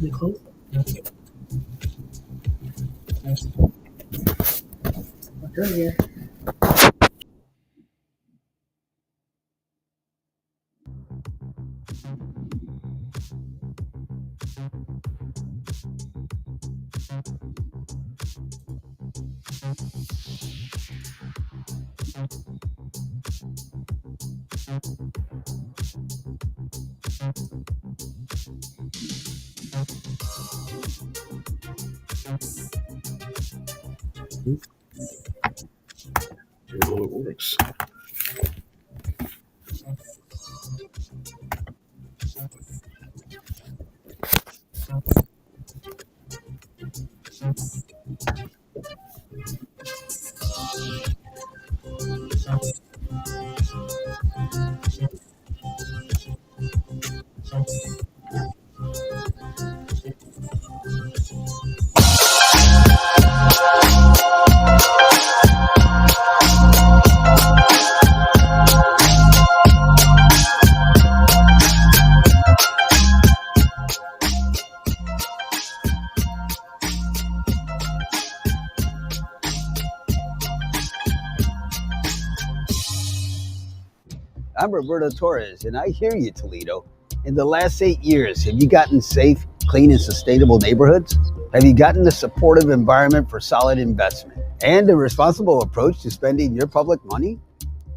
Nicole? Good here. It works. I'm Roberto Torres, and I hear you, Toledo. In the last 8 years, have you gotten safe, clean, and sustainable neighborhoods? Have you gotten a supportive environment for solid investment and a responsible approach to spending your public money?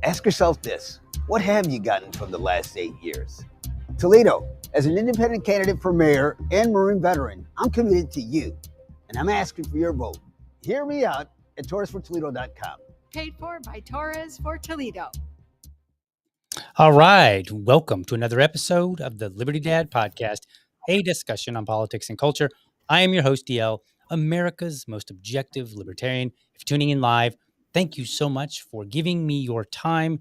Ask yourself this: what have you gotten from the last 8 years? Toledo, as an independent candidate for mayor and Marine veteran, I'm committed to you, and I'm asking for your vote. Hear me out at TorresForToledo.com. Paid for by Torres for Toledo. All right. Welcome to another episode of the Liberty Dad Podcast, a discussion on politics and culture. I am your host, DL, America's most objective libertarian. If you're tuning in live, thank you so much for giving me your time.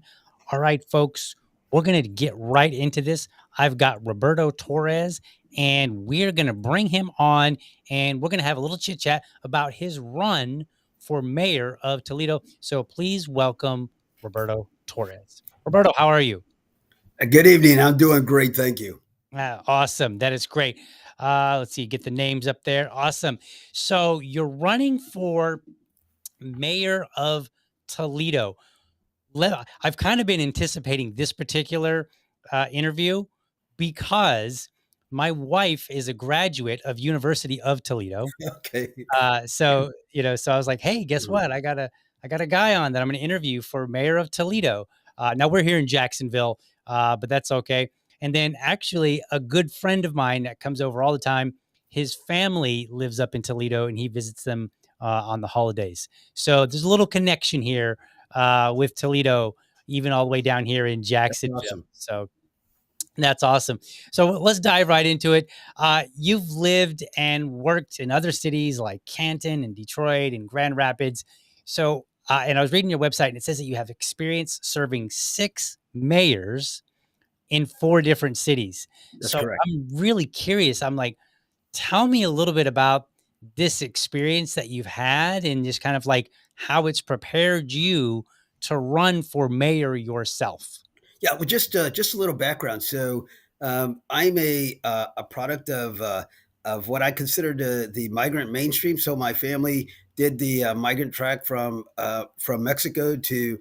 All right, folks, we're going to get right into this. I've got Roberto Torres, and we're going to bring him on, and we're going to have a little chit chat about his run for mayor of Toledo. So please welcome Roberto Torres. Roberto, how are you? Good evening. I'm doing great. Thank you. Awesome. That is great. Let's see, get the names up there. Awesome. So you're running for mayor of Toledo. I've kind of been anticipating this particular interview because my wife is a graduate of University of Toledo. Okay. So I was like, hey, guess what? I got a guy on that I'm going to interview for mayor of Toledo. Now we're here in Jacksonville, but that's okay. And then actually a good friend of mine that comes over all the time, his family lives up in Toledo, and he visits them on the holidays. So there's a little connection here with Toledo, even all the way down here in Jacksonville. Awesome. So that's awesome. So let's dive right into it. You've lived and worked in other cities like Canton and Detroit and Grand Rapids. So, and I was reading your website, and it says that you have experience serving 6 mayors in 4 different cities. That's So correct. I'm really curious. I'm like, tell me a little bit about this experience that you've had and just kind of like how it's prepared you to run for mayor yourself. Yeah, well, just a little background. So I'm a product of what I consider the migrant mainstream. So my family did the migrant track from Mexico to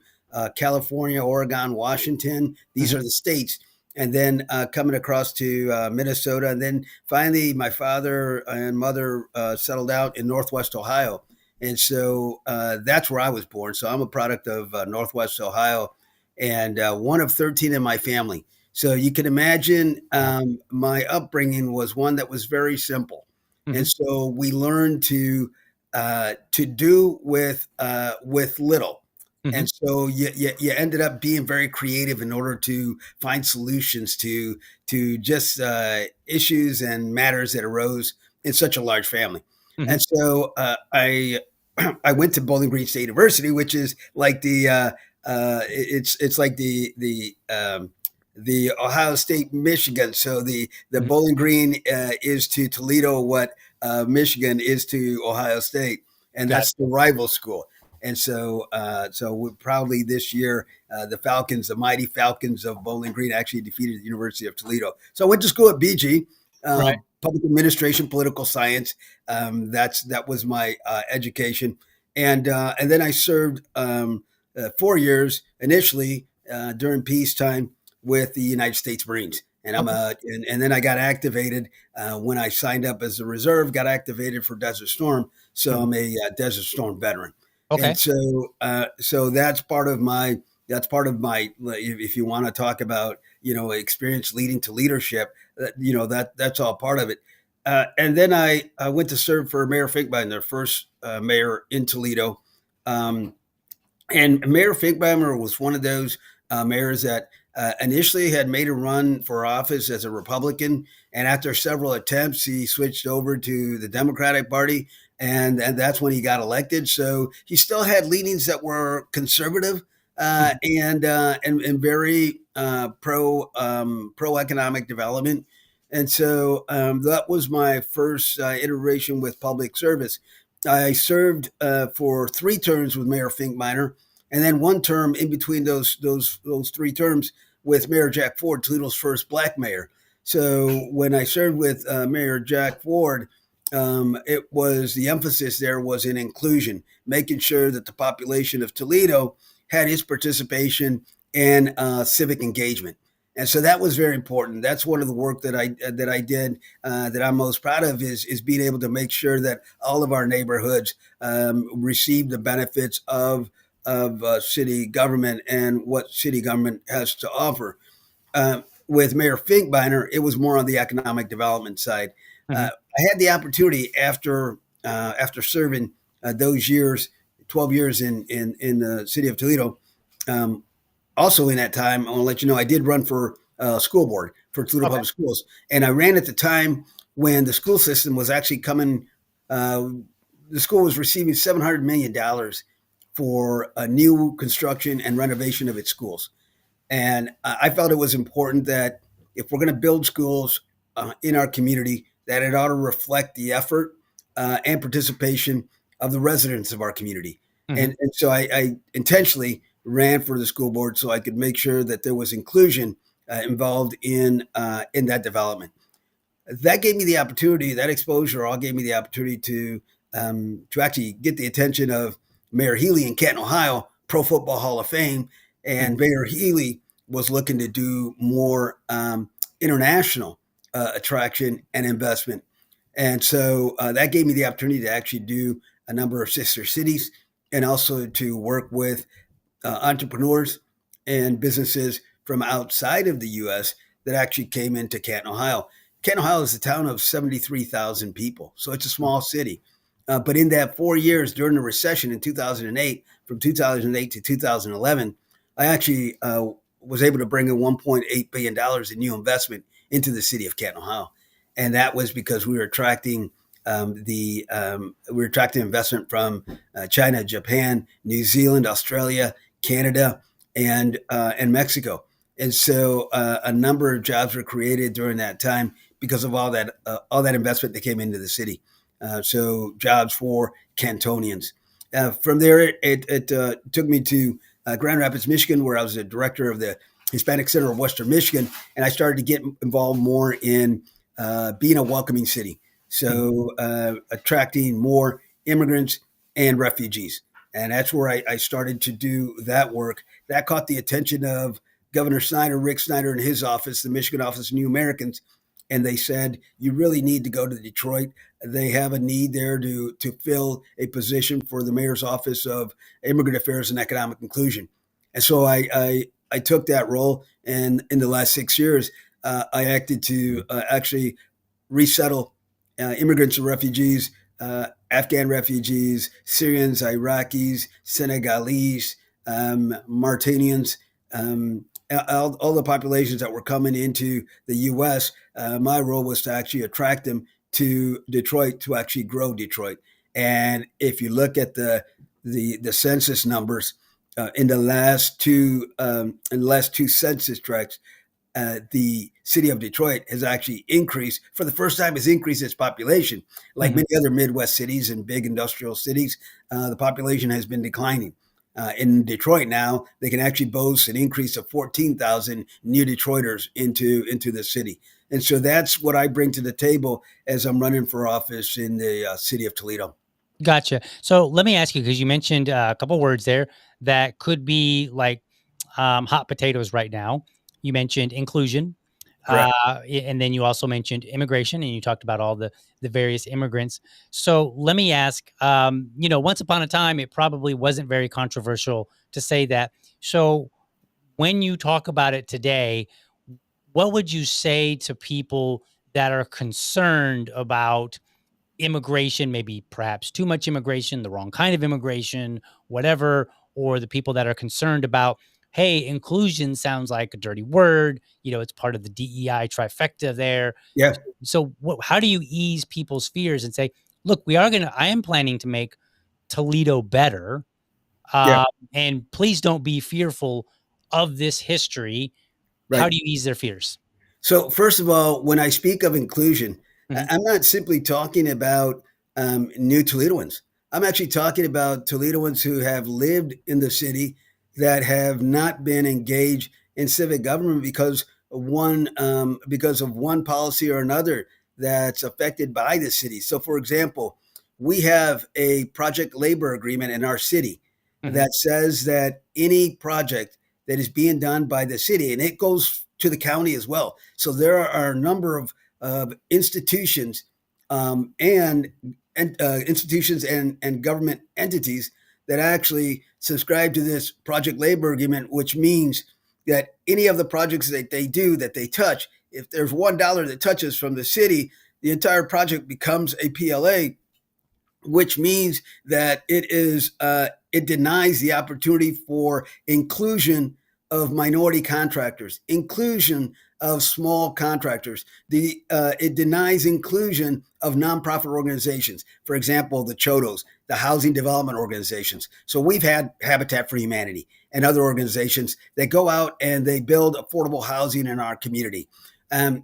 California, Oregon, Washington. These Mhm. are the states, and then coming across to Minnesota, and then finally my father and mother settled out in Northwest Ohio, and so that's where I was born. So I'm a product of Northwest Ohio and one of 13 in my family. So you can imagine my upbringing was one that was very simple. And Mhm. so we learned to do with little. Mhm. And so you ended up being very creative in order to find solutions to just issues and matters that arose in such a large family. Mhm. And so I went to Bowling Green State University, which is like it's like the Ohio State Michigan. So the Mhm. Bowling Green is to Toledo what Michigan is to Ohio State, and Got that's the rival school. And so we proudly this year, the Falcons, the mighty Falcons of Bowling Green, actually defeated the University of Toledo. So I went to school at BG, Right. public administration, political science. That was my education, and then I served 4 years initially during peacetime with the United States Marines. And Okay. and then I got activated when I signed up as a reserve. Got activated for Desert Storm, so Mhm. I'm a Desert Storm veteran. And Okay. so that's part of my if you want to talk about experience leading to leadership, that's all part of it. And then I went to serve for Mayor Finkbein, their first mayor in Toledo. Um, and Mayor Finkbeimer was one of those mayors that initially had made a run for office as a Republican, and after several attempts, he switched over to the Democratic Party, and that's when he got elected. So he still had leanings that were conservative Mhm. and very pro economic development. And so that was my first iteration with public service. I served for 3 terms with Mayor Finkbeiner, and then one term in between those 3 terms with Mayor Jack Ford, Toledo's first black mayor. So when I served with Mayor Jack Ford, it was the emphasis there was in inclusion, making sure that the population of Toledo had his participation and civic engagement. And so that was very important. That's one of the work that I did that I'm most proud of is being able to make sure that all of our neighborhoods receive the benefits of city government and what city government has to offer. With Mayor Finkbeiner, it was more on the economic development side. Mhm. I had the opportunity after serving those years, 12 years in the city of Toledo. Um, Also, in that time, I want to let you know I did run for school board for Toledo Okay. Public Schools, and I ran at the time when the school system was actually coming. Uh, the school was receiving $700 million for a new construction and renovation of its schools. And I felt it was important that if we're going to build schools in our community, that it ought to reflect the effort and participation of the residents of our community. Mhm. And so I intentionally ran for the school board so I could make sure that there was inclusion involved in that development. That gave me the opportunity, that exposure all gave me the opportunity to actually get the attention of Mayor Healy in Canton, Ohio, Pro Football Hall of Fame. And Mhm. Mayor Healy was looking to do more international attraction and investment. And so that gave me the opportunity to actually do a number of sister cities and also to work with entrepreneurs and businesses from outside of the U.S. that actually came into Canton, Ohio. Canton, Ohio is a town of 73,000 people, so it's a small city. But in that 4 years during the recession in 2008, from 2008 to 2011, I actually was able to bring in $1.8 billion in new investment into the city of Canton, Ohio. And that was because we were attracting investment from China, Japan, New Zealand, Australia, Canada, and Mexico. And so a number of jobs were created during that time because of all that investment that came into the city. So jobs for Cantonians. From there, it took me to Grand Rapids, Michigan, where I was the director of the Hispanic Center of Western Michigan, and I started to get involved more in being a welcoming city. So attracting more immigrants and refugees. And that's where I started to do that work. That caught the attention of Governor Snyder, Rick Snyder, in his office, the Michigan Office of New Americans. And they said, you really need to go to Detroit. They have a need there to fill a position for the mayor's office of immigrant affairs and economic inclusion. And so I took that role. And in the last 6 years, I acted to actually resettle immigrants and refugees, Afghan refugees, Syrians, Iraqis, Senegalese, Mauritanians, all the populations that were coming into the U.S. My role was to actually attract them to Detroit to actually grow Detroit. And if you look at the census numbers in the last two census tracts, the city of Detroit has actually increased for the first time. Has increased its population, like many other Midwest cities and big industrial cities. The population has been declining. In Detroit now, they can actually boast an increase of 14,000 new Detroiters into the city. And so that's what I bring to the table as I'm running for office in the city of Toledo. Gotcha. So let me ask you, because you mentioned a couple words there that could be like hot potatoes right now. You mentioned inclusion, Correct. and then you also mentioned immigration, and you talked about all the various immigrants. So let me ask, once upon a time, it probably wasn't very controversial to say that. So when you talk about it today, what would you say to people that are concerned about immigration, maybe perhaps too much immigration, the wrong kind of immigration, whatever, or the people that are concerned about, hey, inclusion sounds like a dirty word, it's part of the DEI trifecta there. Yeah. So how do you ease people's fears and say, look, I am planning to make Toledo better. Yeah. And please don't be fearful of this history. How Right. do you ease their fears? So, first of all, when I speak of inclusion, Mhm. I'm not simply talking about new Toledoans. I'm actually talking about Toledoans who have lived in the city that have not been engaged in civic government because of one policy or another that's affected by the city. So, for example, we have a project labor agreement in our city Mhm. that says that any project that is being done by the city, and it goes to the county as well. So there are a number of institutions and government entities that actually subscribe to this project labor agreement, which means that any of the projects that they do, that they touch, if there's $1 that touches from the city, the entire project becomes a PLA, which means that it denies the opportunity for inclusion of minority contractors, inclusion of small contractors. It denies inclusion of nonprofit organizations. For example, the Chodos, the housing development organizations. So we've had Habitat for Humanity and other organizations that go out and they build affordable housing in our community.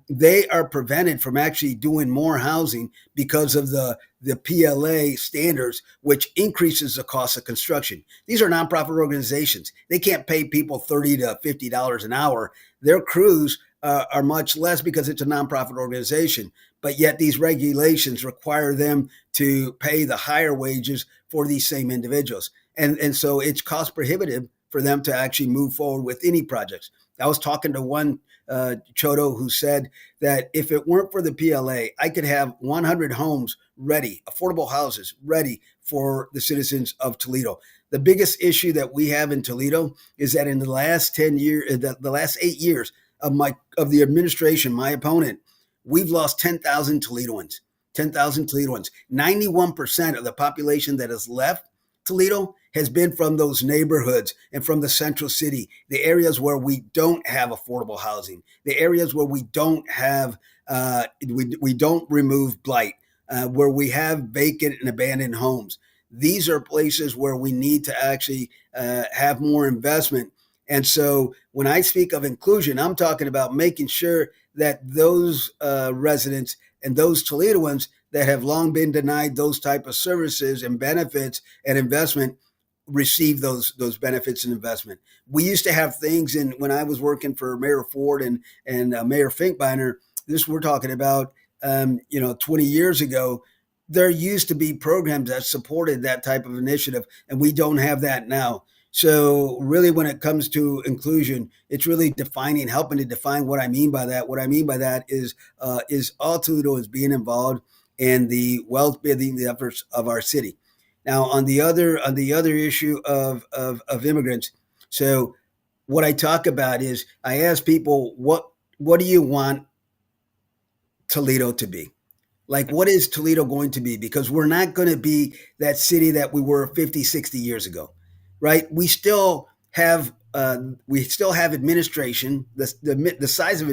They are prevented from actually doing more housing because of the PLA standards, which increases the cost of construction. These are nonprofit organizations. They can't pay people $30 to $50 an hour. Their crews are much less because it's a nonprofit organization. But yet these regulations require them to pay the higher wages for these same individuals. And so it's cost prohibitive for them to actually move forward with any projects. I was talking to one Chodo who said that if it weren't for the PLA, I could have 100 homes ready, affordable houses ready for the citizens of Toledo. The biggest issue that we have in Toledo is that in the last 10 years, the last 8 years of the administration, my opponent, we've lost 10,000 Toledoans. 10,000 Toledoans. 91% of the population that has left Toledo has been from those neighborhoods and from the central city, the areas where we don't have affordable housing, the areas where we don't have, we don't remove blight, where we have vacant and abandoned homes. These are places where we need to actually have more investment. And so when I speak of inclusion, I'm talking about making sure that those residents and those Toledoans that have long been denied those type of services and benefits and investment receive those benefits and investment. We used to have things in when I was working for Mayor Ford and Mayor Finkbeiner. This we're talking about 20 years ago. There used to be programs that supported that type of initiative, and we don't have that now. So really, when it comes to inclusion, it's really helping to define what I mean by that. What I mean by that is all Toledo is being involved in the wealth building the efforts of our city. Now, on the other issue of immigrants, so what I talk about is I ask people what do you want Toledo to be? Like, what is Toledo going to be? Because we're not going to be that city that we were 50, 60 years ago, right? We still have administration, the size of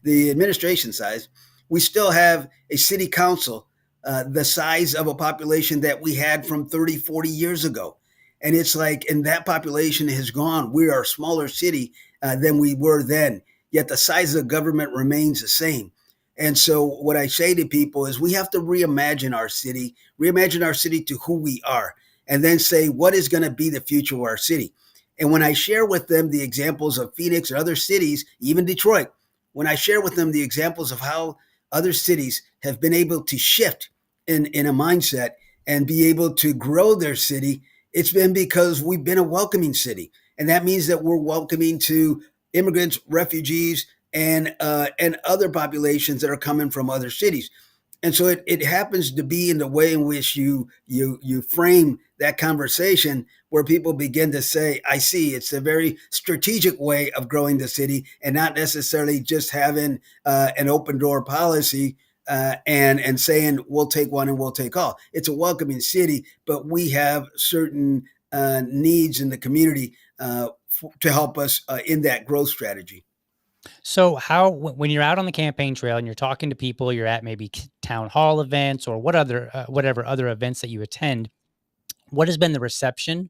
the administration size. We still have a city council, the size of a population that we had from 30, 40 years ago. And it's like, and that population has gone. We are a smaller city than we were then, yet the size of the government remains the same. And so what I say to people is we have to reimagine our city to who we are, and then say, what is going to be the future of our city? And when I share with them the examples of Phoenix and other cities, even Detroit, when I share with them the examples of how other cities have been able to shift in a mindset and be able to grow their city, it's been because we've been a welcoming city. And that means that we're welcoming to immigrants, refugees, and other populations that are coming from other cities. And so it happens to be in the way in which you frame that conversation where people begin to say, I see, it's a very strategic way of growing the city and not necessarily just having an open door policy and saying, we'll take one and we'll take all. It's a welcoming city, but we have certain needs in the community to help us in that growth strategy. So when you're out on the campaign trail and you're talking to people, you're at maybe town hall events or whatever other events that you attend, what has been the reception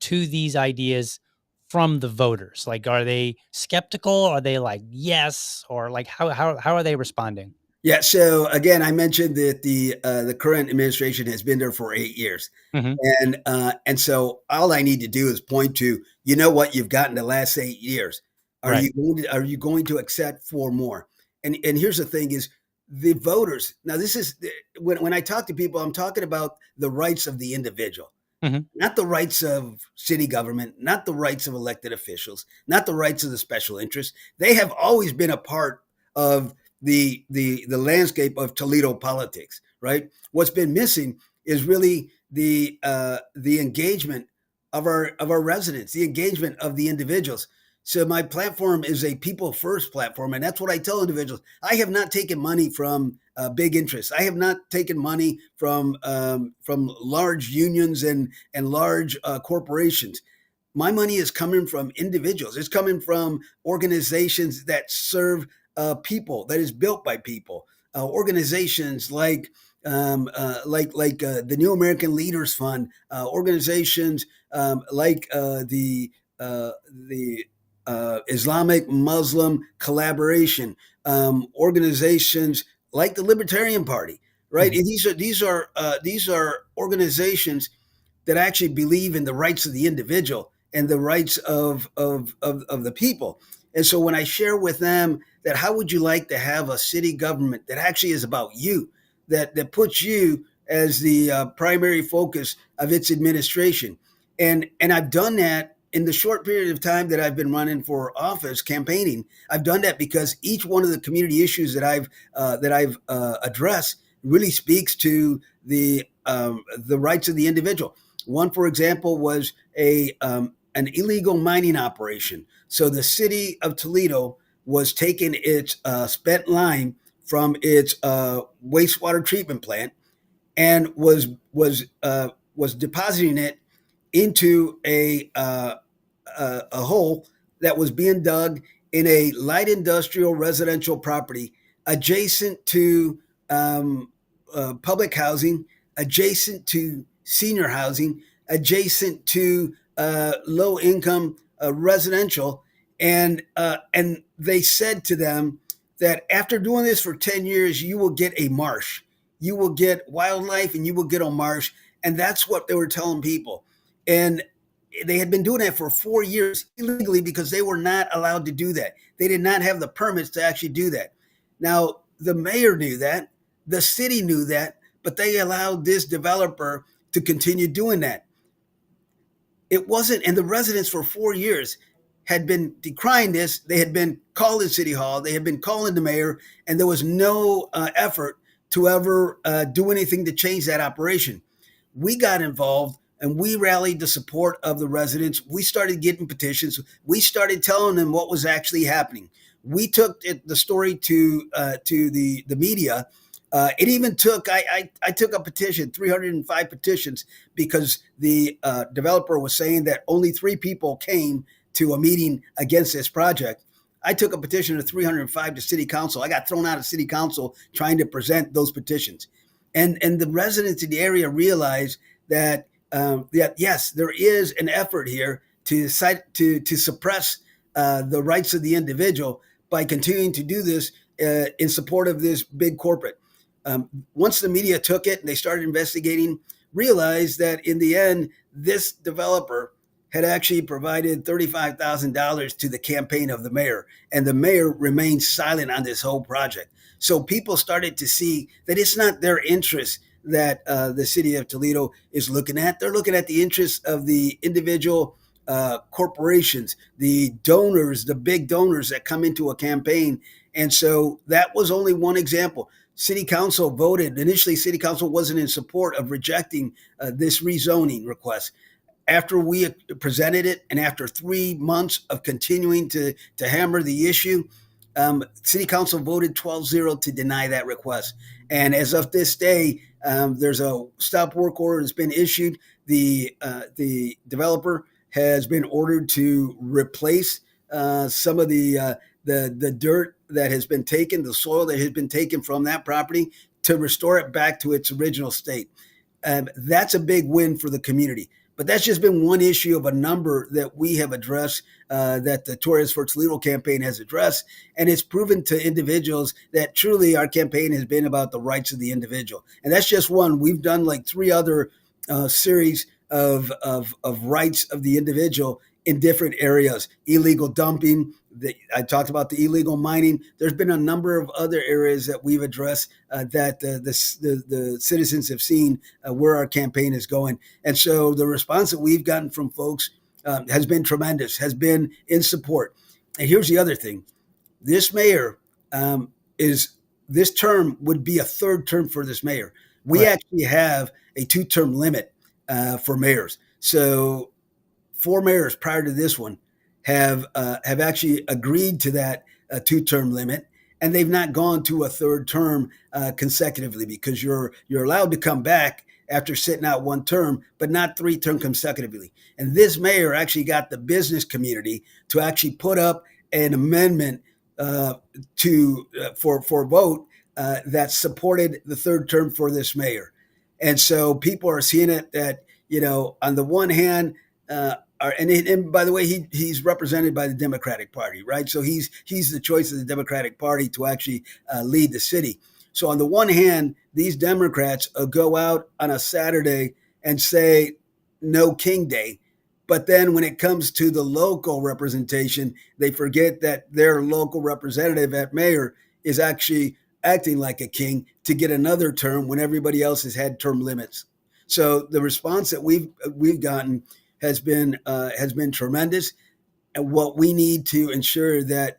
to these ideas from the voters? Like, are they skeptical? Are they like, yes? Or like, how are they responding? Yeah. So again, I mentioned that the current administration has been there for 8 years. Mm-hmm. And so all I need to do is point to, what you've gotten the last 8 years. Are you going to accept 4 more? And here's the thing is the voters. Now this is when I talk to people, I'm talking about the rights of the individual, mm-hmm. not the rights of city government, not the rights of elected officials, not the rights of the special interests. They have always been a part of the landscape of Toledo politics, right? What's been missing is really the engagement of our residents, the engagement of the individuals. So my platform is a people first platform, and that's what I tell individuals. I have not taken money from big interests. I have not taken money from large unions and large corporations. My money is coming from individuals. It's coming from organizations that serve people, that is built by people. Organizations like the New American Leaders Fund, organizations like the Islamic Muslim collaboration, organizations like the Libertarian Party, right? Mm-hmm. And these are organizations that actually believe in the rights of the individual and the rights of the people. And so when I share with them that how would you like to have a city government that actually is about you, that puts you as the primary focus of its administration, and I've done that in the short period of time that I've been running for office, campaigning. I've done that because each one of the community issues that I've addressed really speaks to the rights of the individual. One, for example, was an illegal mining operation. So the city of Toledo was taking its spent lime from its wastewater treatment plant and was depositing it into a hole that was being dug in a light industrial residential property adjacent to public housing, adjacent to senior housing, adjacent to low income residential, and they said to them that after doing this for 10 years, you will get a marsh, you will get wildlife, and you will get a marsh, and that's what they were telling people. And they had been doing that for 4 years illegally because they were not allowed to do that. They did not have the permits to actually do that. Now, the mayor knew that, the city knew that, but they allowed this developer to continue doing that. It wasn't, and the residents for 4 years had been decrying this. They had been calling City Hall, they had been calling the mayor, and there was no effort to ever do anything to change that operation. We got involved and we rallied the support of the residents. We started getting petitions. We started telling them what was actually happening. We took the story to the media. It even took I took a petition, 305 petitions, because the developer was saying that only 3 people came to a meeting against this project. I took a petition of 305 to city council. I got thrown out of city council trying to present those petitions. And the residents in the area realized that yes, there is an effort here to suppress the rights of the individual by continuing to do this in support of this big corporate. Once the media took it and they started investigating, realized that in the end, this developer had actually provided $35,000 to the campaign of the mayor, and the mayor remained silent on this whole project. So people started to see that it's not their interest that the city of Toledo is looking at. They're looking at the interests of the individual corporations, the donors, the big donors that come into a campaign. And so that was only one example. City council voted. Initially, city council wasn't in support of rejecting this rezoning request. After we presented it, and after 3 months of continuing to hammer the issue, city council voted 12-0 to deny that request. And as of this day, there's a stop work order that's been issued. The developer has been ordered to replace some of the dirt that has been taken, the soil that has been taken from that property, to restore it back to its original state. That's a big win for the community. But that's just been one issue of a number that we have addressed, that the Torres for Toledo campaign has addressed. And it's proven to individuals that truly our campaign has been about the rights of the individual. And that's just one. We've done like 3 other series of rights of the individual in different areas. Illegal dumping. I talked about the illegal mining. There's been a number of other areas that we've addressed that the citizens have seen where our campaign is going. And so the response that we've gotten from folks has been tremendous, has been in support. And here's the other thing. This mayor this term would be a 3rd term for this mayor. We Right. actually have a 2-term limit for mayors. So 4 mayors prior to this one have actually agreed to that 2-term limit, and they've not gone to a 3rd term consecutively, because you're allowed to come back after sitting out 1 term, but not 3 terms consecutively. And this mayor actually got the business community to actually put up an amendment for vote that supported the 3rd term for this mayor. And so people are seeing it that, on the one hand, and by the way, he's represented by the Democratic Party, right? So he's the choice of the Democratic Party to actually lead the city. So on the one hand, these Democrats go out on a Saturday and say no King Day, but then when it comes to the local representation, they forget that their local representative at mayor is actually acting like a king to get another term when everybody else has had term limits. So the response that we've gotten has been tremendous. And what we need to ensure that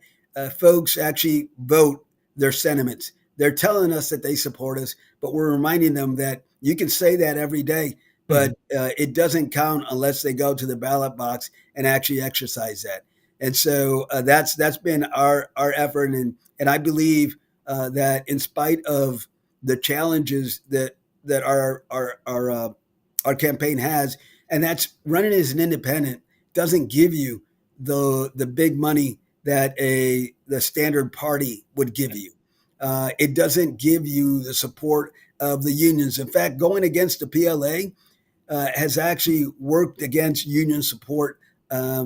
folks actually vote their sentiments. They're telling us that they support us, but we're reminding them that you can say that every day, but it doesn't count unless they go to the ballot box and actually exercise that. And so that's been our effort, and I believe that in spite of the challenges that our campaign has, and that's running as an independent doesn't give you the big money that the standard party would give you. It doesn't give you the support of the unions. In fact, going against the PLA has actually worked against union support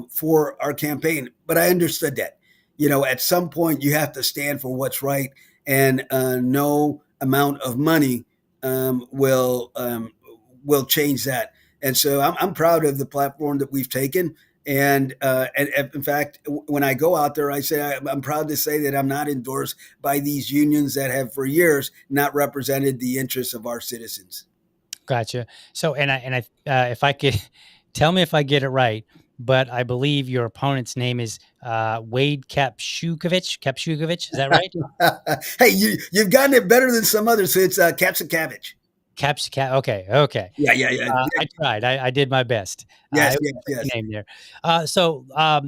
for our campaign. But I understood that. At some point you have to stand for what's right, and no amount of money will change that. And so I'm proud of the platform that we've taken. And in fact, when I go out there, I say I'm proud to say that I'm not endorsed by these unions that have for years not represented the interests of our citizens. Gotcha. So, if I could tell me if I get it right, but I believe your opponent's name is Wade Kapshukovich. Is that right? Hey, you've gotten it better than some others. So it's Kapsakavich. Okay. Okay. Yeah. I tried. I did my best. Yes, It was a yes. tricky name there. So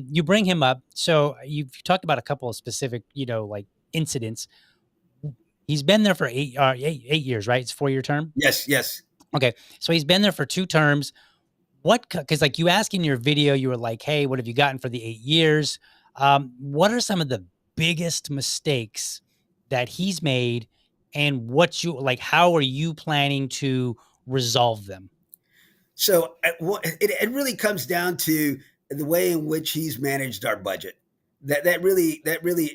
you bring him up. So you've talked about a couple of specific, like incidents. He's been there for 8 years, right? It's a 4-year term. Yes. Okay. So he's been there for 2 terms. Because like you asked in your video, you were like, hey, what have you gotten for the 8 years? What are some of the biggest mistakes that he's made, and how are you planning to resolve them? So it really comes down to the way in which he's managed our budget. That really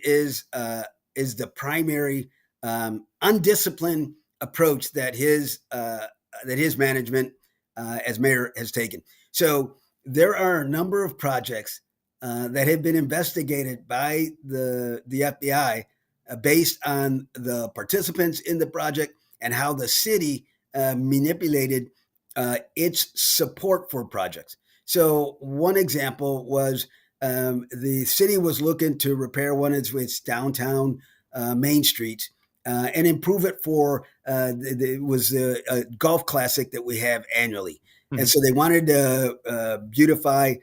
is the primary undisciplined approach that his management as mayor has taken. So there are a number of projects that have been investigated by the FBI based on the participants in the project and how the city manipulated its support for projects. So one example was the city was looking to repair one of its downtown main streets and improve it for it was a golf classic that we have annually. Mm-hmm. And so they wanted to beautify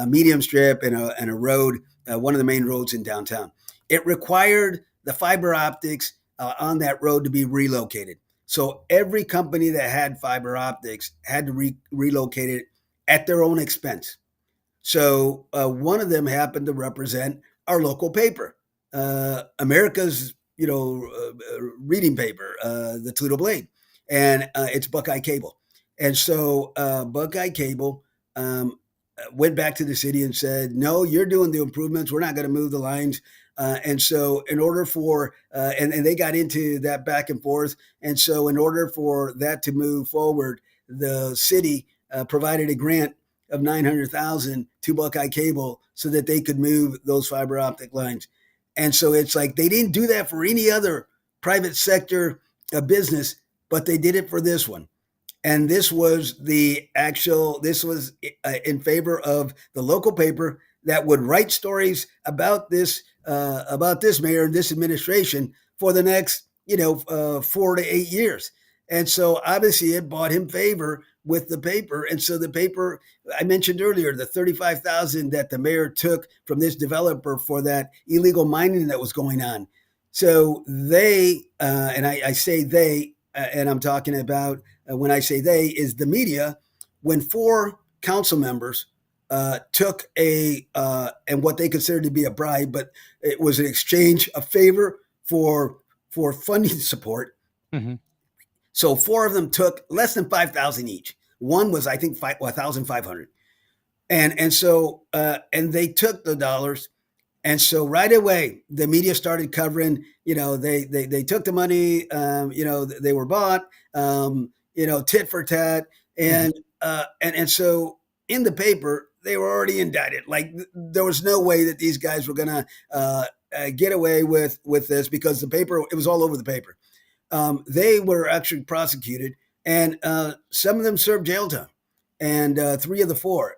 Medium Strip and a road, one of the main roads in downtown. It required the fiber optics on that road to be relocated. So every company that had fiber optics had to relocate it at their own expense. So one of them happened to represent our local paper, America's reading paper, the Toledo Blade, and it's Buckeye Cable. And so Buckeye Cable went back to the city and said, no, you're doing the improvements. We're not going to move the lines. And so in order for, and they got into that back and forth. And so in order for that to move forward, the city provided a grant of $900,000 to Buckeye Cable so that they could move those fiber optic lines. And so it's like they didn't do that for any other private sector business, but they did it for this one. And this was in favor of the local paper that would write stories about this mayor and this administration for the next 4 to 8 years. And so obviously it bought him favor with the paper. And so the paper, I mentioned earlier, the $35,000 that the mayor took from this developer for that illegal mining that was going on. So they, and I say they, and I'm talking about, when I say they, is the media, when 4 council members took and what they considered to be a bribe, but it was an exchange of favor for funding support. Mm-hmm. So 4 of them took less than $5,000 each. One was, I think, $1,500, and so they took the dollars, and so right away the media started covering. They took the money. They were bought. Tit for tat, and so in the paper they were already indicted. Like there was no way that these guys were gonna get away with this, because the paper, it was all over the paper. They were actually prosecuted, and some of them served jail time, and 3 of the 4.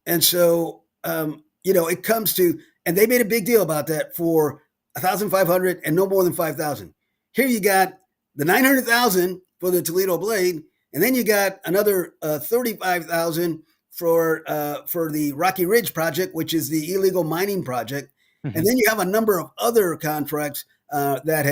And so, it comes to, and they made a big deal about that for $1,500 and no more than $5,000. Here you got the $900,000 for the Toledo Blade, and then you got another $35,000 for the Rocky Ridge project, which is the illegal mining project. Mm-hmm. And then you have a number of other contracts that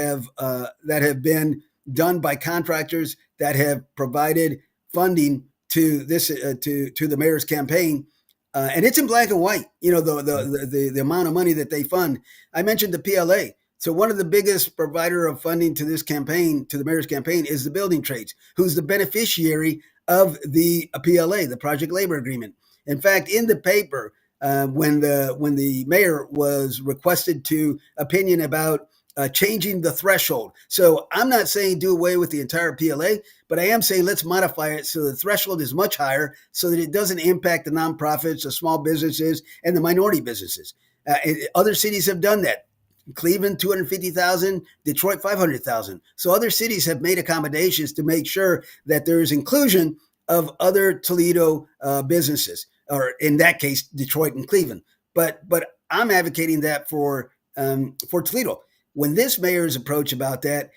have been done by contractors that have provided funding to this to the mayor's campaign. And it's in black and white. You know, the amount of money that they fund. I mentioned the PLA. So one of the biggest provider of funding to this campaign, to the mayor's campaign, is the building trades, who's the beneficiary of the PLA, the project labor agreement. In fact, in the paper, when the mayor was requested to opinion about changing the threshold. So I'm not saying do away with the entire PLA, but I am saying let's modify it so the threshold is much higher so that it doesn't impact the nonprofits, the small businesses, and the minority businesses. Other cities have done that. Cleveland, 250,000, Detroit, 500,000. So other cities have made accommodations to make sure that there is inclusion of other Toledo businesses, or in that case, Detroit and Cleveland. But I'm advocating that for Toledo. When this mayor's approach about that,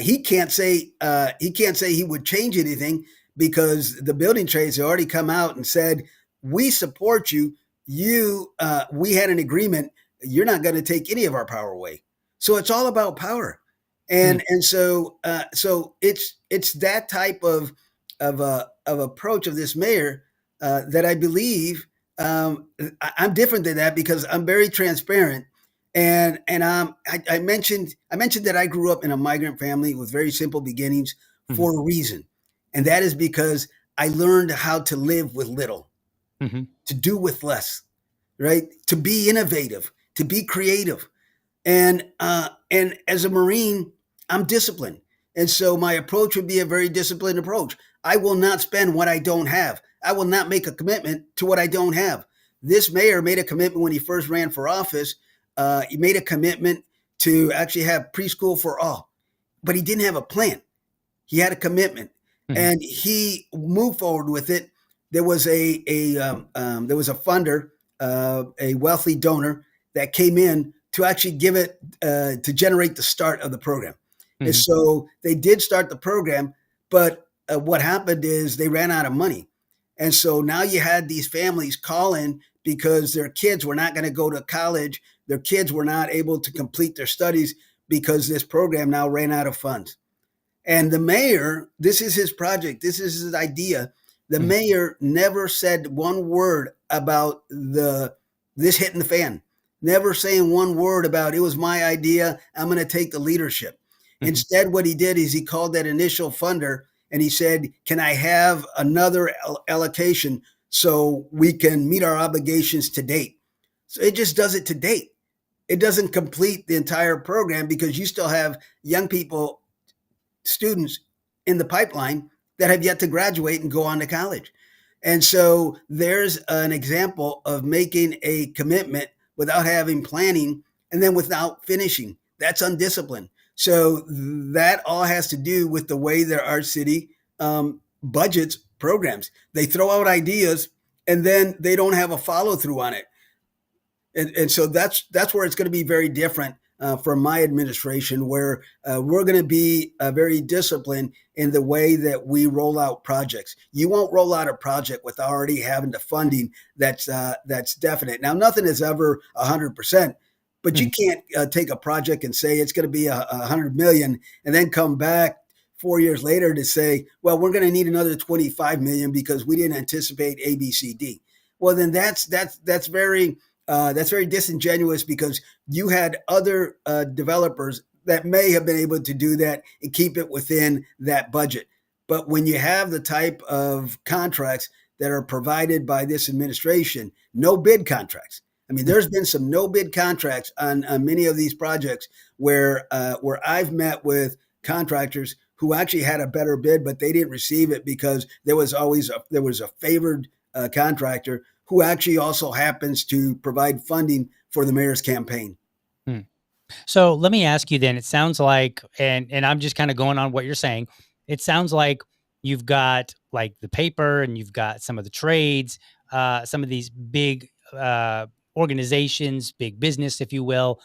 he can't say he would change anything because the building trades have already come out and said we support you. We had an agreement. You're not going to take any of our power away. So it's all about power, and so it's that type of approach of this mayor that I believe I'm different than that because I'm very transparent. And I mentioned that I grew up in a migrant family with very simple beginnings for a reason, and that is because I learned how to live with little, to do with less, right? To be innovative, to be creative, and as a Marine, I'm disciplined, and so my approach would be a very disciplined approach. I will not spend what I don't have. I will not make a commitment to what I don't have. This mayor made a commitment when he first ran for office. He made a commitment to actually have preschool for all, but he didn't have a plan. He had a commitment, and he moved forward with it. There was a funder, a wealthy donor that came in to actually give it to generate the start of the program. And so they did start the program, but what happened is they ran out of money. And so now you had these families call in because their kids were not going to go to college. Their kids were not able to complete their studies because this program now ran out of funds. And the mayor, this is his project. This is his idea. The mayor never said one word about this hitting the fan. Never saying one word about it was my idea. I'm going to take the leadership. Instead, what he did is he called that initial funder and he said, can I have another allocation so we can meet our obligations to date? So it just does it to date. It doesn't complete the entire program because you still have young people, students in the pipeline that have yet to graduate and go on to college. And so there's an example of making a commitment without having planning and then without finishing. That's undisciplined. So that all has to do with the way that our city budgets programs. They throw out ideas and then they don't have a follow through on it. And so that's where it's going to be very different from my administration, where we're going to be very disciplined in the way that we roll out projects. You won't roll out a project without already having the funding that's definite. Now, nothing is ever 100%, but you can't take a project and say it's going to be $100 million and then come back 4 years later to say, well, we're going to need another 25 million because we didn't anticipate A, B, C, D. Well, then that's very disingenuous because you had other developers that may have been able to do that and keep it within that budget. But when you have the type of contracts that are provided by this administration, no bid contracts. I mean, there's been some no bid contracts on many of these projects where I've met with contractors who actually had a better bid, but they didn't receive it because there was a favored contractor who actually also happens to provide funding for the mayor's campaign. So let me ask you then, it sounds like, and I'm just kind of going on what you're saying. It sounds like you've got like the paper and you've got some of the trades, some of these big organizations, big business, if you will.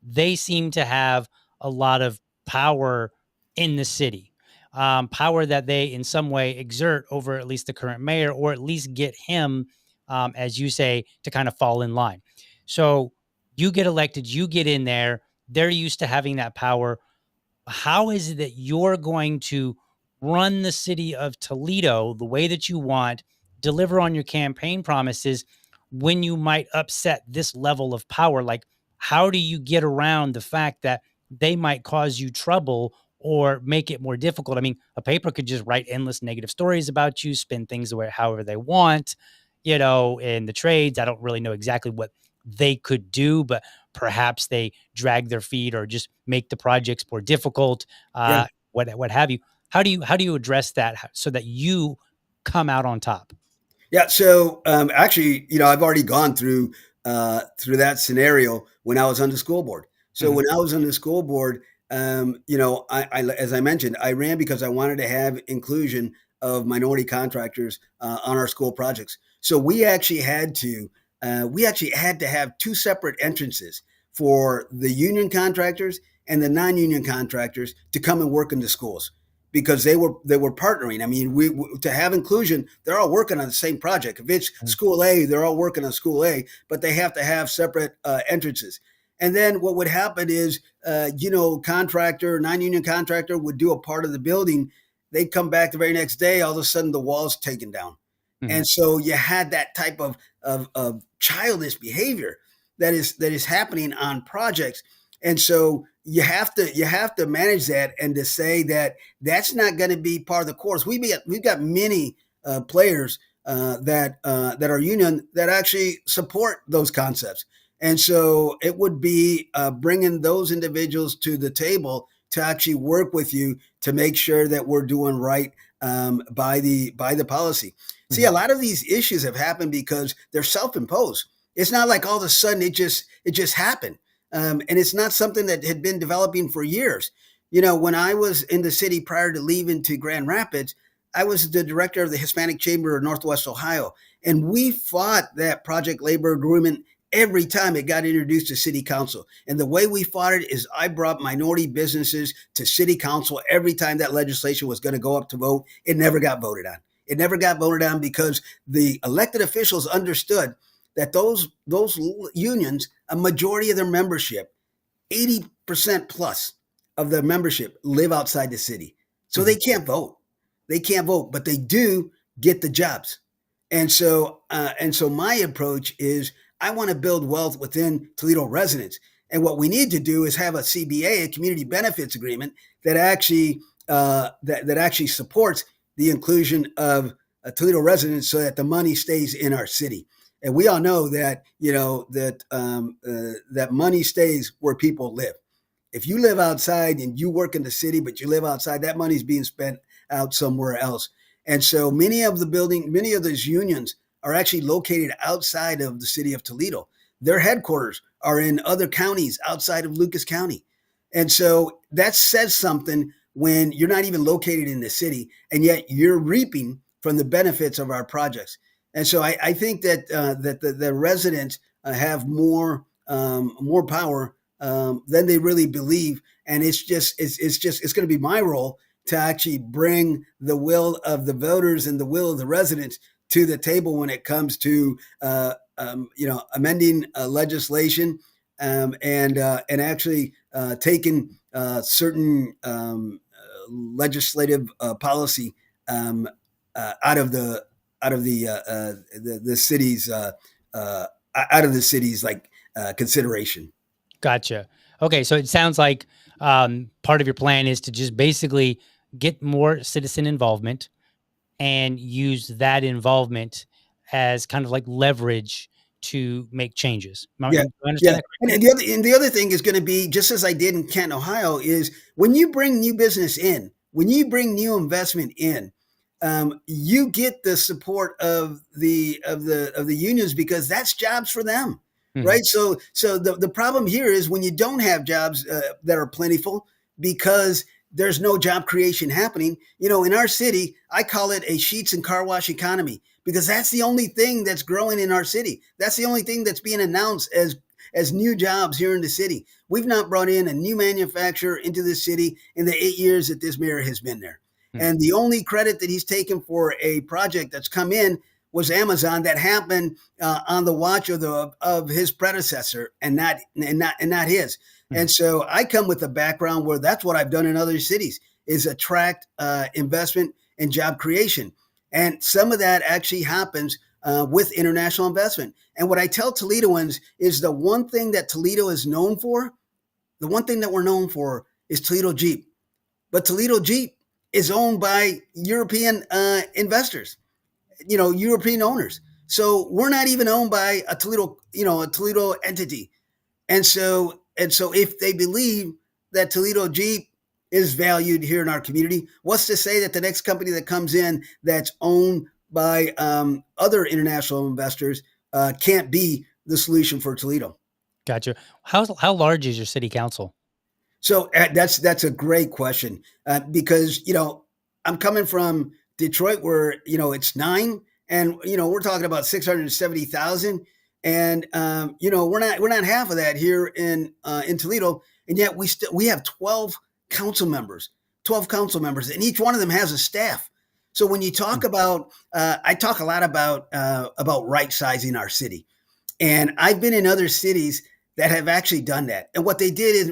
They seem to have a lot of power in the city, power that they in some way exert over at least the current mayor, or at least get him, as you say, to kind of fall in line. So you get elected, you get in there, they're used to having that power. How is it that you're going to run the city of Toledo the way that you want, deliver on your campaign promises when you might upset this level of power? Like, how do you get around the fact that they might cause you trouble or make it more difficult? I mean, a paper could just write endless negative stories about you, spin things away however they want, in the trades. I don't really know exactly what they could do, but perhaps they drag their feet or just make the projects more difficult, Yeah. what have you. How do you address that so that you come out on top? Yeah. So actually, I've already gone through that scenario when I was on the school board. So Mhm, when I was on the school board, I as I mentioned, I ran because I wanted to have inclusion of minority contractors on our school projects. So we actually had to have two separate entrances for the union contractors and the non-union contractors to come and work in the schools because they were partnering. I mean, we to have inclusion, they're all working on the same project. If it's mhm, school A, they're all working on school A, but they have to have separate entrances. And then what would happen is, contractor, non-union contractor would do a part of the building. They'd come back the very next day. All of a sudden, the wall's taken down, mhm, and so you had that type of childish behavior that is happening on projects. And so you have to manage that and to say that that's not going to be part of the course. We've got many players that are union that actually support those concepts, and so it would be bringing those individuals to the table to actually work with you to make sure that we're doing right by the policy. See, a mhm, lot of these issues have happened because they're self-imposed. It's not like all of a sudden it just happened. And it's not something that had been developing for years. When I was in the city prior to leaving to Grand Rapids, I was the director of the Hispanic Chamber of Northwest Ohio, and we fought that project labor agreement every time it got introduced to city council. And the way we fought it is I brought minority businesses to city council every time that legislation was going to go up to vote. It never got voted on. It never got voted on because the elected officials understood that those unions, a majority of their membership, 80% plus of their membership live outside the city. So they mhm, can't vote. They can't vote, but they do get the jobs. And so my approach is I want to build wealth within Toledo residents. And what we need to do is have a CBA, a community benefits agreement, that actually supports the inclusion of Toledo residents, so that the money stays in our city. And we all know that that money stays where people live. If you live outside and you work in the city, but you live outside, that money's being spent out somewhere else. And so many of those unions are actually located outside of the city of Toledo. Their headquarters are in other counties outside of Lucas County. And so that says something when you're not even located in the city and yet you're reaping from the benefits of our projects. And so I think that the residents have more power than they really believe, and it's going to be my role to actually bring the will of the voters and the will of the residents to the table when it comes to amending legislation, and actually taking certain legislative policy um, out of the city's out of the city's like consideration. gotcha. Okay, so it sounds like part of your plan is to just basically get more citizen involvement and use that involvement as kind of like leverage to make changes. Yeah, Do I yeah. understand that And, correctly? and the other thing is going to be just as I did in Canton, Ohio, is when you bring new business in, when you bring new investment in, you get the support of the unions because that's jobs for them, Mhm, right? So the problem here is when you don't have jobs that are plentiful because there's no job creation happening. In our city, I call it a sheets and car wash economy because that's the only thing that's growing in our city. That's the only thing that's being announced as new jobs here in the city. We've not brought in a new manufacturer into the city in the 8 years that this mayor has been there. mhm, And the only credit that he's taken for a project that's come in was Amazon that happened on the watch of his predecessor and not his. And so I come with a background where that's what I've done in other cities is attract investment and job creation. And some of that actually happens with international investment. And what I tell Toledoans is the one thing that Toledo is known for, the one thing that we're known for is Toledo Jeep. But Toledo Jeep is owned by European investors, European owners. So we're not even owned by a Toledo entity. And so if they believe that Toledo Jeep is valued here in our community, what's to say that the next company that comes in that's owned by other international investors can't be the solution for Toledo? Gotcha. How large is your city council? So that's a great question because I'm coming from Detroit where it's 9, and we're talking about 670,000, and we're not half of that here in Toledo, and yet we have 12 council members, and each one of them has a staff. So when you talk about, I talk a lot about right sizing our city, and I've been in other cities that have actually done that. And what they did is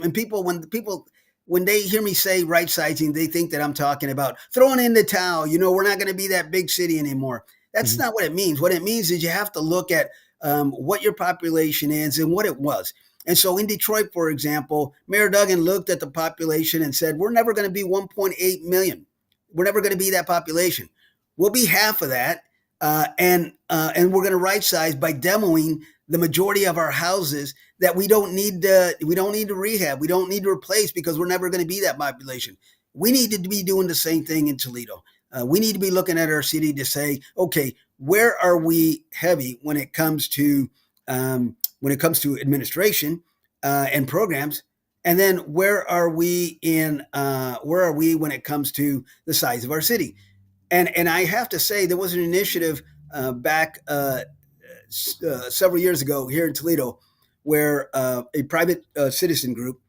when they hear me say right sizing, they think that I'm talking about throwing in the towel. We're not going to be that big city anymore. That's not what it means. What it means is you have to look at what your population is and what it was. And so in Detroit, for example, Mayor Duggan looked at the population and said, we're never going to be 1.8 million. We're never going to be that population. We'll be half of that. And we're going to right size by demoing the majority of our houses that we don't need to rehab. We don't need to replace because we're never going to be that population. We need to be doing the same thing in Toledo. We need to be looking at our city to say, okay, where are we heavy when it comes to administration and programs, and then where are we when it comes to the size of our city? And I have to say there was an initiative back several years ago here in Toledo where a private citizen group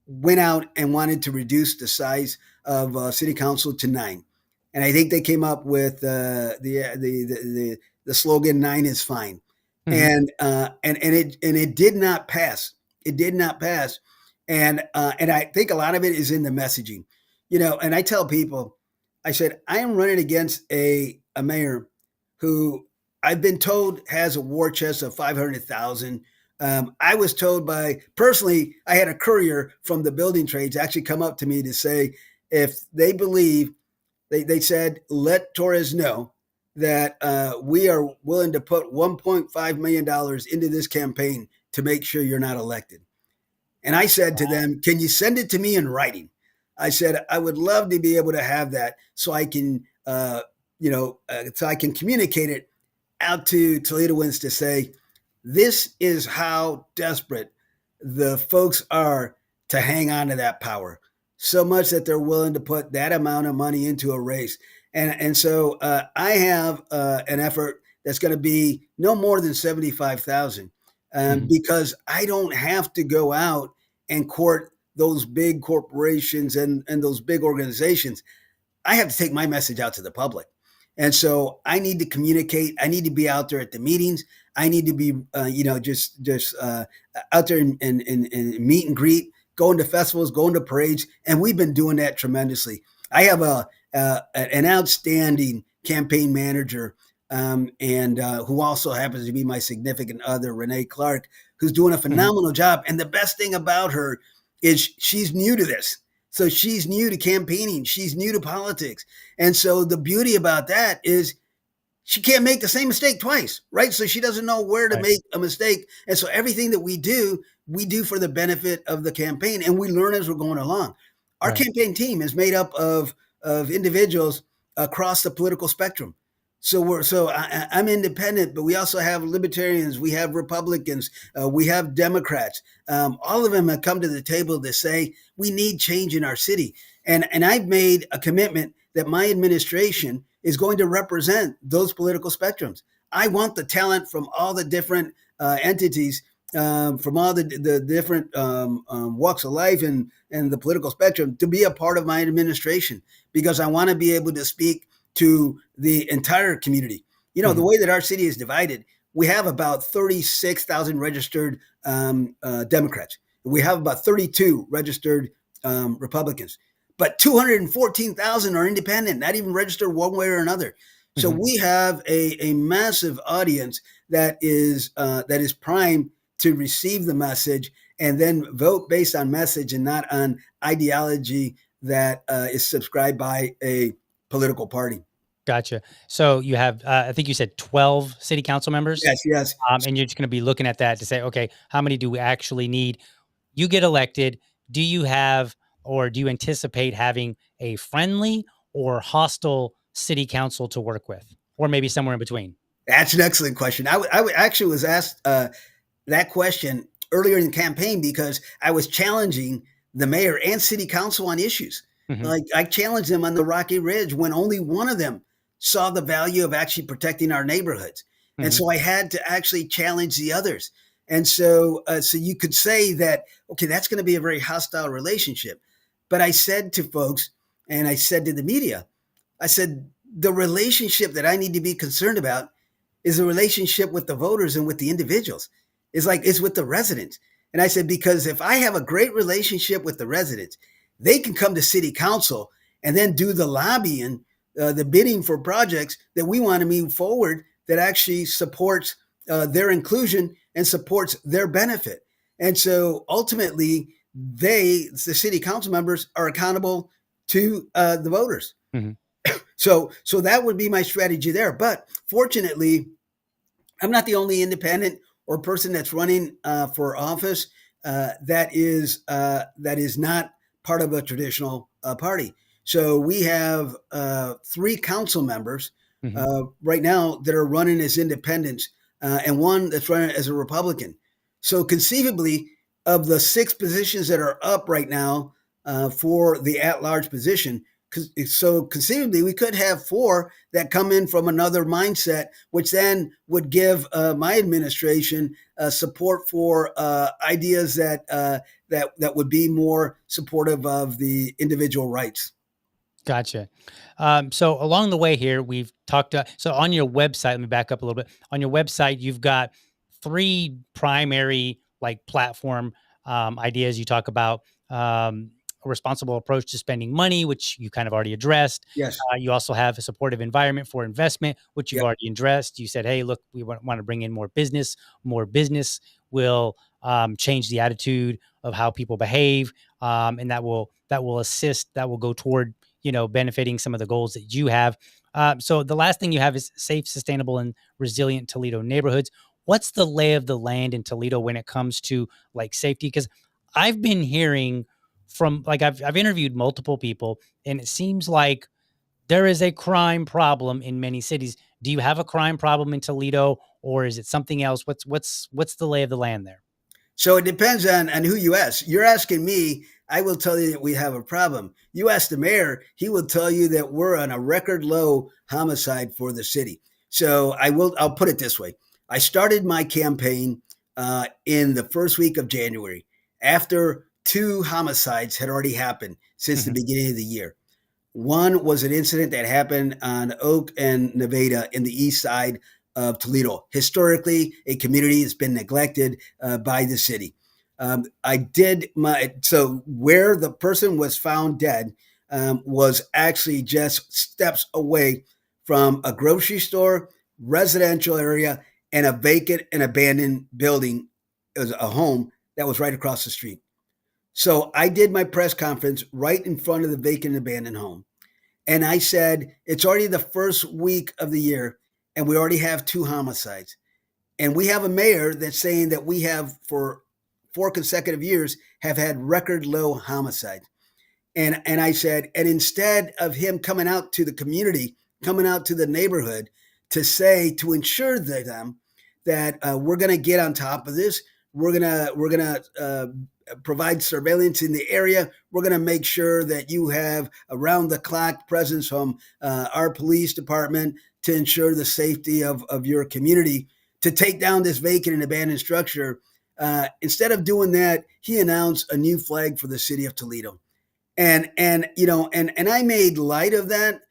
went out and wanted to reduce the size of city council to 9. And I think they came up with the slogan "9 is fine," and it did not pass. It did not pass, and I think a lot of it is in the messaging, And I tell people, I said I am running against a mayor who I've been told has a war chest of 500,000. I was told personally, I had a courier from the building trades actually come up to me to say if they believe. They said, let Torres know that we are willing to put $1.5 million into this campaign to make sure you're not elected. And I said to them, can you send it to me in writing? I said, I would love to be able to have that so I can, so I can communicate it out to Toledoans to say, this is how desperate the folks are to hang on to that power. So much that they're willing to put that amount of money into a race. And so I have an effort that's going to be no more than 75,000 because I don't have to go out and court those big corporations and those big organizations. I have to take my message out to the public. And so I need to communicate. I need to be out there at the meetings. I need to be, just out there and meet and greet, going to festivals, going to parades, and we've been doing that tremendously. I have an outstanding campaign manager, and who also happens to be my significant other, Renee Clark, who's doing a phenomenal job. And the best thing about her is she's new to this. So she's new to campaigning. She's new to politics. And so the beauty about that is she can't make the same mistake twice, right? So she doesn't know where to make a mistake. And so everything that we do for the benefit of the campaign, and we learn as we're going along. Our campaign team is made up of individuals across the political spectrum. So I'm independent, but we also have libertarians, we have Republicans, we have Democrats. All of them have come to the table to say we need change in our city. And I've made a commitment that my administration is going to represent those political spectrums. I want the talent from all the different entities, from all the different walks of life and the political spectrum to be a part of my administration, because I want to be able to speak to the entire community. The way that our city is divided, we have about 36,000 registered Democrats. We have about 32 registered Republicans, but 214,000 are independent, not even registered one way or another. So Mhm. we have a massive audience that is primed to receive the message and then vote based on message and not on ideology that is subscribed by a political party. Gotcha. So you have, I think you said 12 city council members, Yes, yes. and you're just going to be looking at that to say, okay, how many do we actually need? You get elected. Do you have, or do you anticipate having a friendly or hostile city council to work with, or maybe somewhere in between? That's an excellent question. Actually was asked that question earlier in the campaign because I was challenging the mayor and city council on issues. Hmm. Like I challenged them on the Rocky Ridge when only one of them saw the value of actually protecting our neighborhoods, and Hmm. so I had to actually challenge the others. And so you could say that okay, that's going to be a very hostile relationship. But I said to folks, and I said to the media, I said the relationship that I need to be concerned about is a relationship with the voters and with the individuals. It's with the residents. And I said, because if I have a great relationship with the residents, they can come to city council and then do the lobbying, the bidding for projects that we want to move forward that actually supports their inclusion and supports their benefit. And so ultimately, the city council members, are accountable to the voters. Hmm. So that would be my strategy there. But fortunately, I'm not the only independent or person that's running for office that is not part of a traditional party. So we have three council members Hmm. right now that are running as independents, and one that's running as a Republican. So conceivably, of the six positions that are up right now for the at-large position, so conceivably we could have four that come in from another mindset, which then would give my administration support for ideas that would be more supportive of the individual rights. Gotcha. So along the way here, we've talked. So on your website, let me back up a little bit. On your website, you've got three primary like platform ideas. You talk about a responsible approach to spending money, which you kind of already addressed. Yes. You also have a supportive environment for investment, which you've Yep. already addressed. You said, "Hey, look, we want to bring in more business. More business will change the attitude of how people behave, and that will assist. That will go toward benefiting some of the goals that you have. So the last thing you have is safe, sustainable, and resilient Toledo neighborhoods. What's the lay of the land in Toledo when it comes to like safety? Because I've been hearing from like I've interviewed multiple people, and it seems like there is a crime problem in many cities. Do you have a crime problem in Toledo, or is it something else? What's the lay of the land there? So it depends on who you ask. You're asking me, I will tell you that we have a problem. You ask the mayor, he will tell you that we're on a record low homicide for the city. So I'll put it this way. I started my campaign in the first week of January after two homicides had already happened since the Mhm. beginning of the year. One was an incident that happened on Oak and Nevada in the east side of Toledo. Historically, a community has been neglected by the city. I did my so where the person was found dead was actually just steps away from a grocery store, residential area, and a vacant and abandoned building. It was a home that was right across the street. So I did my press conference right in front of the vacant abandoned home. And I said, it's already the first week of the year, and we already have two homicides. And we have a mayor that's saying that we have, for 4 consecutive years, have had record low homicides. And I said, and instead of him coming out to the community, coming out to the neighborhood to ensure them that we're going to get on top of this, we're gonna provide surveillance in the area. We're going to make sure that you have around the clock presence from our police department to ensure the safety of your community, to take down this vacant and abandoned structure. Instead of doing that, he announced a new flag for the city of Toledo. And I made light of that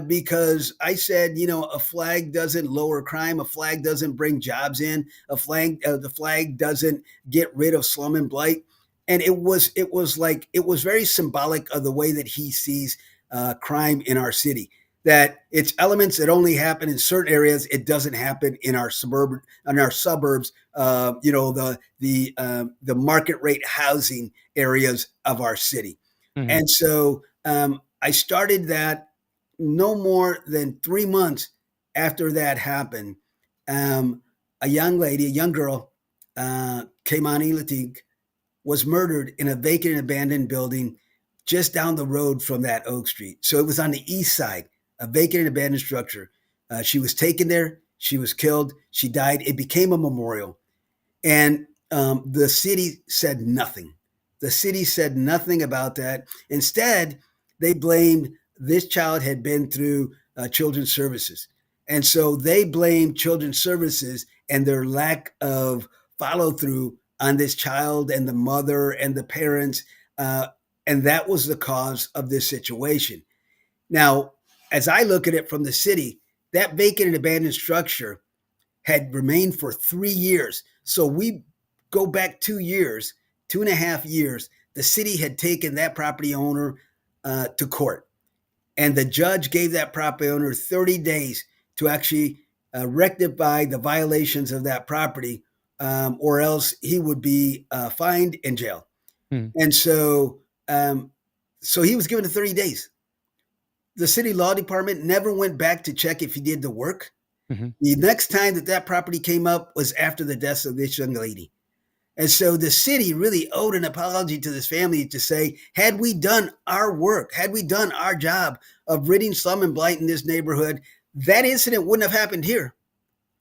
because I said, a flag doesn't lower crime, a flag doesn't bring jobs in, the flag doesn't get rid of slum and blight. and it was very symbolic of the way that he sees crime in our city. That it's elements that only happen in certain areas. It doesn't happen in our suburbs. The market rate housing areas of our city. Mhm. And so I started that no more than 3 months after that happened. Um, a young lady, a young girl, Keimani Latik, was murdered in a vacant and abandoned building just down the road from that Oak Street. So it was on the east side, a vacant and abandoned structure. She was taken there. She was killed. She died. It became a memorial. And the city said nothing. The city said nothing about that. Instead, they blamed this child had been through children's services. And so they blamed children's services and their lack of follow through on this child and the mother and the parents. Uh, and that was the cause of this situation. Now, as I look at it from the city, that vacant and abandoned structure had remained for 3 years. So we go back 2 years, 2.5 years. The city had taken that property owner to court, and the judge gave that property owner 30 days to actually rectify the violations of that property, or else he would be fined and jailed. Mm. And so he was given 30 days. The city law department never went back to check if he did the work. Mhm. The next time that property came up was after the death of this young lady. And so the city really owed an apology to this family to say, had we done our work, had we done our job of ridding slum and blight in this neighborhood, that incident wouldn't have happened here.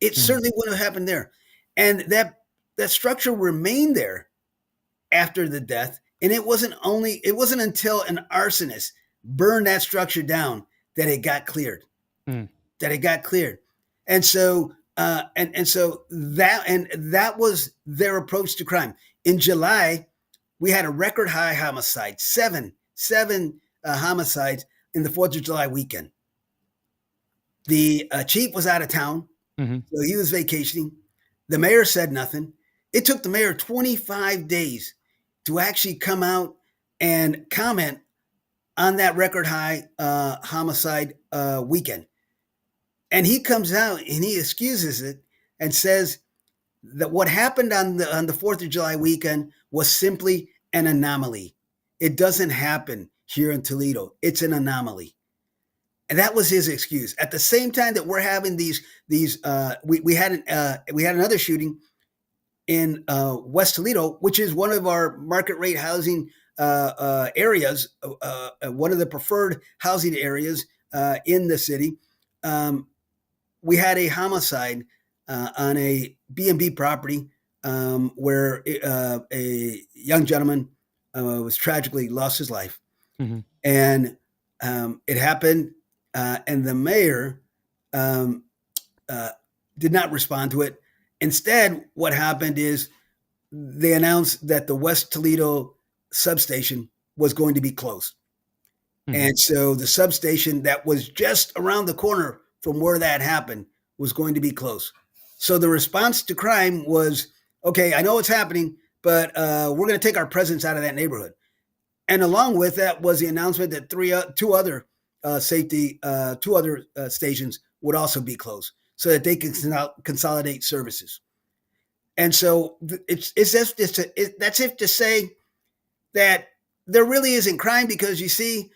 It Mhm. certainly wouldn't have happened there. And that structure remained there after the death. And it wasn't until an arsonist burned that structure down that it got cleared. Mm. That it got cleared. And so that was their approach to crime. In July, we had a record high homicide, seven homicides in the 4th of July weekend. The chief was out of town, Mhm. so he was vacationing. The mayor said nothing. It took the mayor 25 days to actually come out and comment on that record high homicide weekend. And he comes out and he excuses it and says that what happened on the 4th of July weekend was simply an anomaly. It doesn't happen here in Toledo. It's an anomaly. And that was his excuse. At the same time that we're having we had another shooting in West Toledo, which is one of our market rate housing areas, one of the preferred housing areas in the city. We had a homicide on a B&B property where a young gentleman was tragically lost his life. Mhm. And it happened, and the mayor um, did not respond to it. Instead, what happened is they announced that the West Toledo substation was going to be closed. Mhm. And so the substation that was just around the corner from where that happened was going to be closed. So the response to crime was, okay, I know it's happening, but we're going to take our presence out of that neighborhood. And along with that was the announcement that two other stations would also be closed so that they can consolidate services. And so that's if to say that there really isn't crime because you see,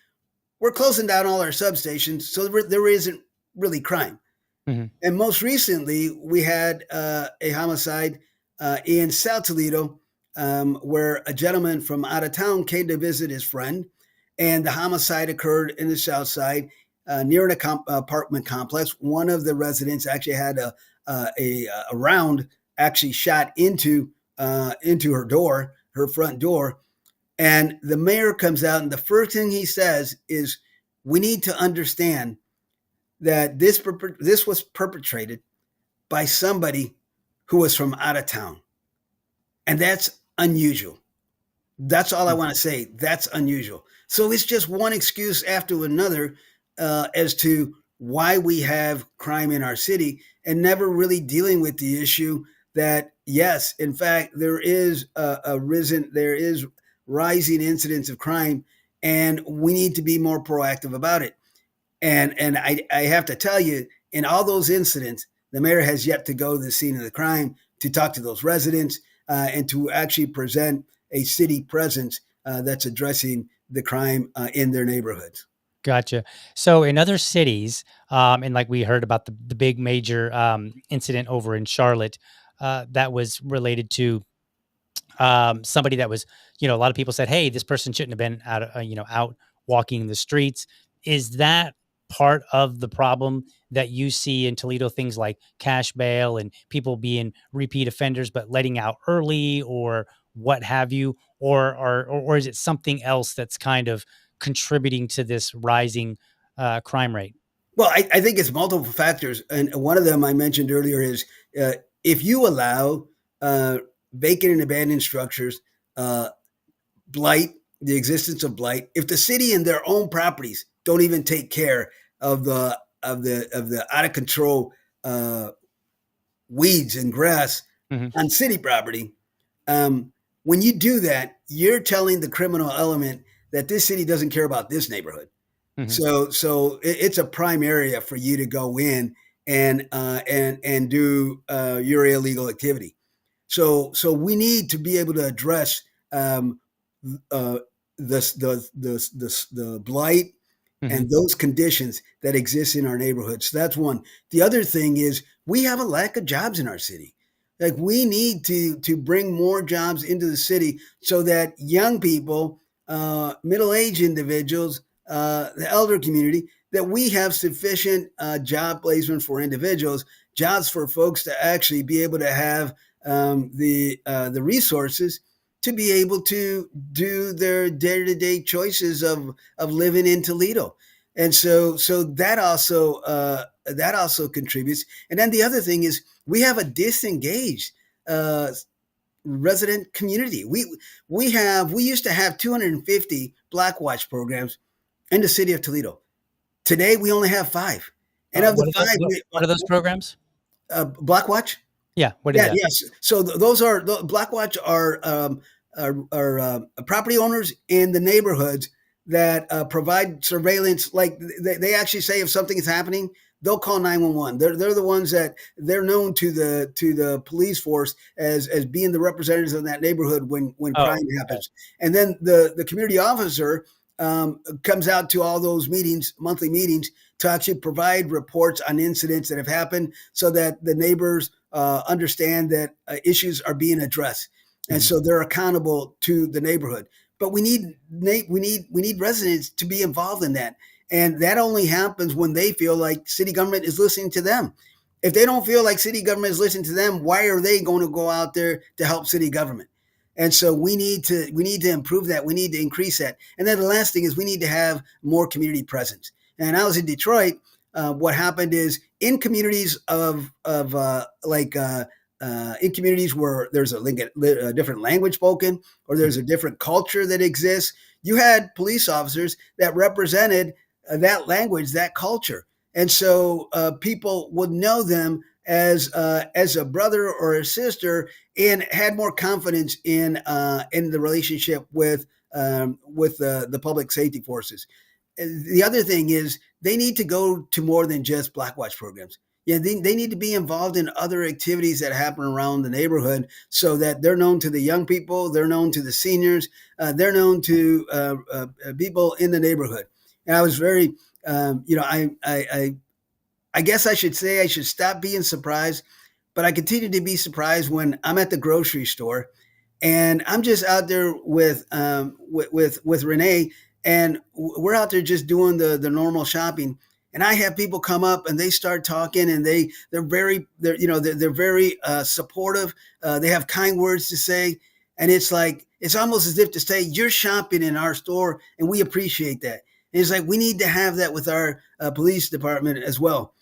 we're closing down all our substations, so there isn't really crime. Mhm. And most recently, we had a homicide in South Toledo where a gentleman from out of town came to visit his friend, and the homicide occurred in the South Side near an apartment complex. One of the residents actually had a round actually shot into her front door. And the mayor comes out, and the first thing he says is, "We need to understand that this was perpetrated by somebody who was from out of town, and that's unusual." That's all I Mm. want to say. That's unusual. So it's just one excuse after another as to why we have crime in our city, and never really dealing with the issue that, yes, in fact, there is rising incidents of crime, and we need to be more proactive about it. And I have to tell you, in all those incidents, the mayor has yet to go to the scene of the crime to talk to those residents and to actually present a city presence that's addressing the crime in their neighborhoods. Gotcha. So in other cities, and like we heard about the big major incident over in Charlotte, that was related to somebody that was, a lot of people said, "Hey, this person shouldn't have been out walking the streets." Is that part of the problem that you see in Toledo? Things like cash bail and people being repeat offenders, but letting out early, or what have you, or is it something else that's kind of contributing to this rising crime rate? Well, I think it's multiple factors, and one of them I mentioned earlier is uh, if you allow uh, vacant and abandoned structures, uh, blight, the existence of blight. If the city and their own properties don't even take care of the out of control weeds and grass Hmm. on city property, um, when you do that, you're telling the criminal element that this city doesn't care about this neighborhood. Hmm. So it's a prime area for you to go in and do your illegal activity. So we need to be able to address um, uh, the blight Hmm. and those conditions that exist in our neighborhoods. So that's one. The other thing is we have a lack of jobs in our city. Like we need to bring more jobs into the city so that young people, middle-aged individuals, the elder community, that we have sufficient job placement for individuals, jobs for folks to actually be able to have the resources to be able to do their day-to-day choices of living in Toledo. And so that also contributes. And then the other thing is we have a disengaged uh, resident community. We used to have 250 Black Watch programs in the city of Toledo. Today we only have five, and of the five, What are those programs? Black Watch. Yeah. What is Yeah, that? yes. So those are Black Watch are property owners in the neighborhoods that provide surveillance. Like they actually say if something is happening, they'll call 911. They're the ones that they're known to the police force as being the representatives of that neighborhood when Oh, crime okay. happens. And then the community officer comes out to all those meetings, monthly meetings, to actually provide reports on incidents that have happened so that the neighbors understand that issues are being addressed, and Mhm. so they're accountable to the neighborhood. But we need residents to be involved in that, and that only happens when they feel like city government is listening to them. If they don't feel like city government is listening to them, why are they going to go out there to help city government? And so we need to improve that. We need to increase that. And then the last thing is we need to have more community presence. And I was in Detroit. What happened is in communities in communities where there's a different language spoken or there's a different culture that exists, you had police officers that represented that language, that culture, and so people would know them as a brother or a sister and had more confidence in the relationship with the public safety forces. The other thing is they need to go to more than just Black Watch programs. Yeah, they need to be involved in other activities that happen around the neighborhood so that they're known to the young people, they're known to the seniors, they're known to people in the neighborhood. And I was very, I guess I should say I should stop being surprised, but I continue to be surprised when I'm at the grocery store and I'm just out there with Renee, and we're out there just doing the normal shopping. And I have people come up and they start talking, and they're very supportive. They have kind words to say, and it's almost as if to say you're shopping in our store, and we appreciate that. And it's like we need to have that with our police department as well.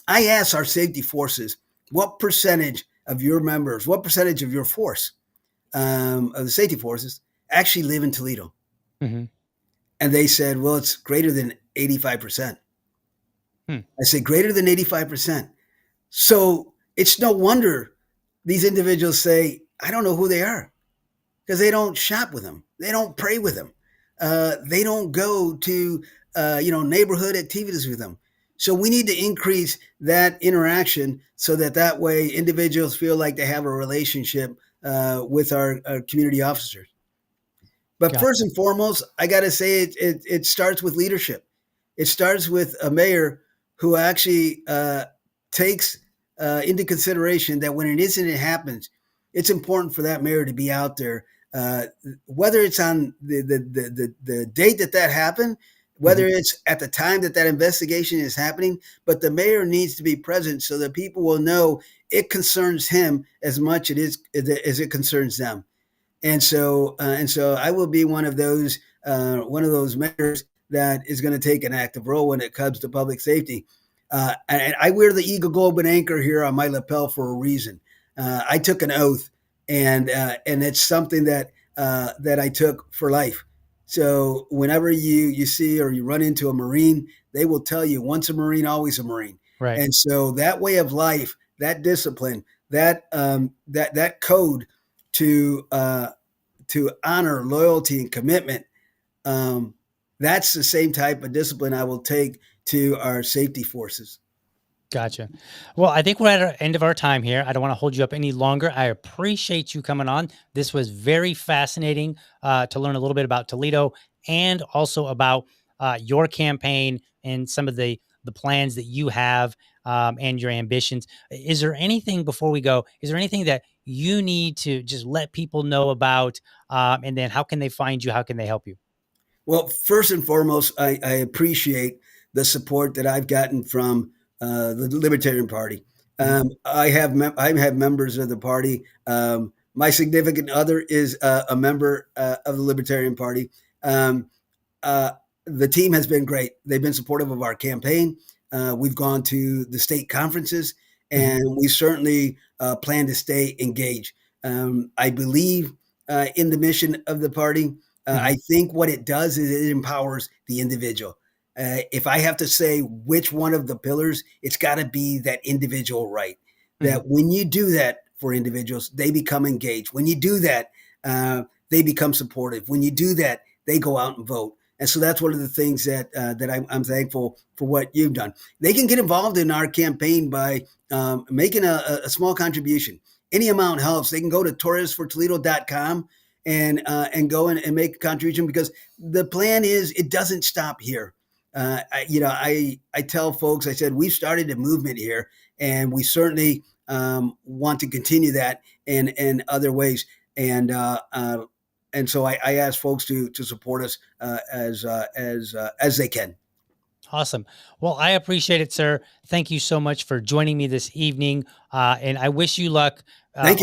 I asked our safety forces, what percentage of your members, what percentage of your force of the safety forces actually live in Toledo? Mhm. And they said, well, it's greater than 85%. Hmm. I said, greater than 85%. So it's no wonder these individuals say, I don't know who they are. because they don't shop with them. They don't pray with them. They don't go to neighborhood activities with them. So we need to increase that interaction so that way individuals feel like they have a relationship with our community officers. But Got first and foremost, I got to say it starts with leadership. It starts with a mayor who actually takes into consideration that when an incident happens, it's important for that mayor to be out there, uh, whether it's on the date that happened, Mhm. whether it's at the time that investigation is happening. But the mayor needs to be present so that people will know it concerns him as much as it concerns them. And so I will be one of those mayors that is going to take an active role when it comes to public safety. And I wear the Eagle Globe and Anchor here on my lapel for a reason. I took an oath, and it's something that I took for life. So whenever you see or you run into a Marine, they will tell you once a Marine, always a Marine. Right. And so that way of life, that discipline, that code to honor loyalty and commitment. Um, that's the same type of discipline I will take to our safety forces. Gotcha. Well, I think we're at the end of our time here. I don't want to hold you up any longer. I appreciate you coming on. This was very fascinating to learn a little bit about Toledo and also about your campaign and some of the plans that you have and your ambitions. Is there anything before we go? Is there anything that you need to just let people know about? And then how can they find you? How can they help you? Well, first and foremost, I appreciate the support that I've gotten from the Libertarian Party. Mhm. I have members of the party. My significant other is a member of the Libertarian Party. Um, uh, the team has been great. They've been supportive of our campaign. We've gone to the state conferences, Mhm. and we certainly plan to stay engaged. I believe in the mission of the party. Mhm. I think what it does is it empowers the individual. If I have to say which one of the pillars, it's got to be that individual right. Mhm. That when you do that for individuals, they become engaged. When you do that, they become supportive. When you do that, they go out and vote. And so that's one of the things that I'm thankful for what you've done. They can get involved in our campaign by making a small contribution. Any amount helps. They can go to torresfortoledo.com and go in and make a contribution, because the plan is it doesn't stop here. I tell folks, I said, we've started a movement here, and we certainly want to continue that in other ways. And so I ask folks to support us as they can. Awesome. Well, I appreciate it, sir. Thank you so much for joining me this evening, and I wish you luck Thank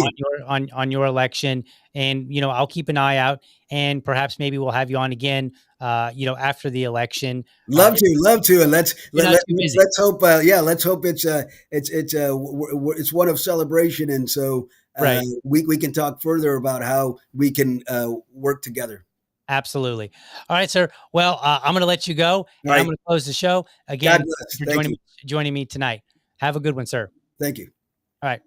on you. your election. And I'll keep an eye out, and perhaps maybe we'll have you on again. After the election, if Love to, and you're not too busy. let's hope. Let's hope it's one of celebration, and so Right. we can talk further about how we can work together. Absolutely. All right, sir. Well, I'm going to let you go, All and I'm right. going to close the show. Again, God thank you bless. for Thank you. joining me tonight. Have a good one, sir. Thank you. All right.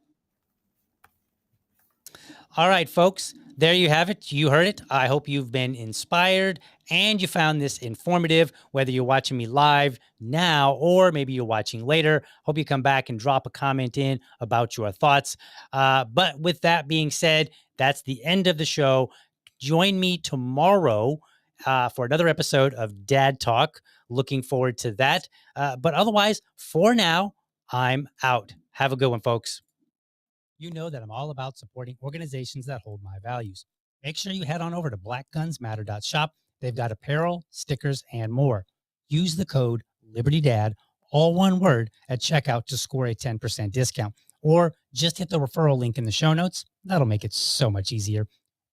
All right, folks, there you have it. You heard it. I hope you've been inspired and you found this informative, whether you're watching me live now or maybe you're watching later. Hope you come back and drop a comment in about your thoughts. But with that being said, that's the end of the show. Join me tomorrow for another episode of Dad Talk. Looking forward to that. But otherwise, for now, I'm out. Have a good one, folks. You know that I'm all about supporting organizations that hold my values. Make sure you head on over to blackgunsmatter.shop. They've got apparel, stickers, and more. Use the code LibertyDad, all one word, at checkout to score a 10% discount. Or just hit the referral link in the show notes. That'll make it so much easier.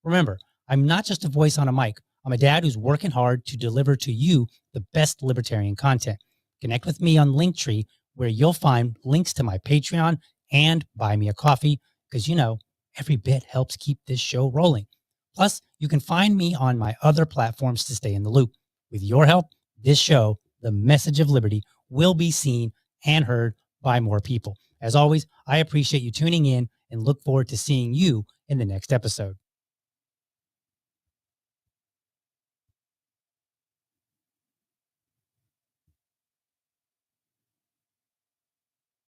Remember, I'm not just a voice on a mic. I'm a dad who's working hard to deliver to you the best libertarian content. Connect with me on Linktree, where you'll find links to my Patreon and buy me a coffee, because every bit helps keep this show rolling. Plus, you can find me on my other platforms to stay in the loop. With your help, this show, The Message of Liberty, will be seen and heard by more people. As always, I appreciate you tuning in and look forward to seeing you in the next episode.